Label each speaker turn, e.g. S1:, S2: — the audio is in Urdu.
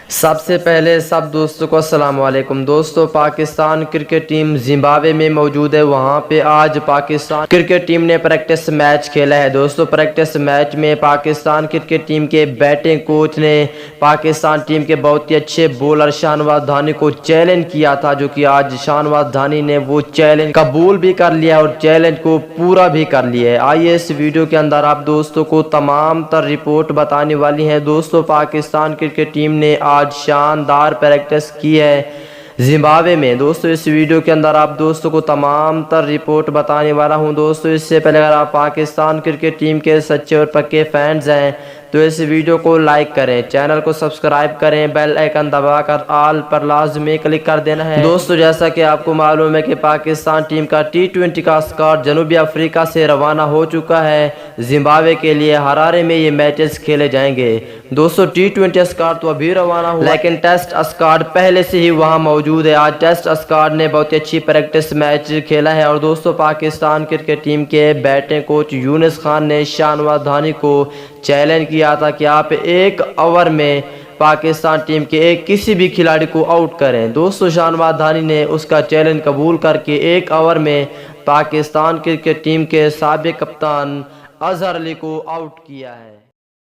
S1: سب سے پہلے سب دوستوں کو السلام علیکم۔ دوستو، پاکستان کرکٹ ٹیم زمبابوے میں موجود ہے۔ وہاں پہ آج پاکستان کرکٹ ٹیم نے پریکٹس میچ کھیلا ہے۔ دوستو، پریکٹس میچ میں پاکستان کرکٹ ٹیم کے بیٹنگ کوچ نے پاکستان ٹیم کے بہت ہی اچھے بولر شاہنواز دھانی کو چیلنج کیا تھا، جو کہ آج شاہنواز دھانی نے وہ چیلنج قبول بھی کر لیا اور چیلنج کو پورا بھی کر لیا ہے۔ آئیے اس ویڈیو کے اندر آپ دوستوں کو تمام تر رپورٹ بتانے والی ہیں۔ دوستو، پاکستان کرکٹ ٹیم نے آج شاندار پریکٹس کی ہے زمبابوے میں۔ دوستو، اس ویڈیو کے اندر آپ دوستوں کو تمام تر رپورٹ بتانے والا ہوں۔ دوستو، اس سے پہلے اگر آپ پاکستان کرکٹ ٹیم کے سچے اور پکے فینز ہیں تو اس ویڈیو کو لائک کریں، چینل کو سبسکرائب کریں، بیل آئیکن دبا کر آل پر لازمی کلک کر دینا ہے۔ دوستو، جیسا کہ آپ کو معلوم ہے کہ پاکستان ٹیم کا T20 کا اسکواڈ جنوبی افریقہ سے روانہ ہو چکا ہے زمبابوے کے لیے۔ ہرارے میں یہ میچز کھیلے جائیں گے۔ دوستو، T20 اسکواڈ تو ابھی روانہ ہوا لیکن ٹیسٹ اسکواڈ پہلے سے ہی وہاں موجود ہے۔ آج ٹیسٹ اسکواڈ نے بہت اچھی پریکٹس میچ کھیلا ہے اور دوستو، پاکستان کرکٹ ٹیم کے بیٹنگ کوچ یونس خان نے شاہنواز دھانی کو چیلنج کیا تھا کہ آپ ایک اوور میں پاکستان ٹیم کے کسی بھی کھلاڑی کو آؤٹ کریں۔ دوستو، شاہنواز دھانی نے اس کا چیلنج قبول کر کے ایک اوور میں پاکستان کرکٹ ٹیم کے سابق کپتان اظہر علی کو آؤٹ کیا ہے۔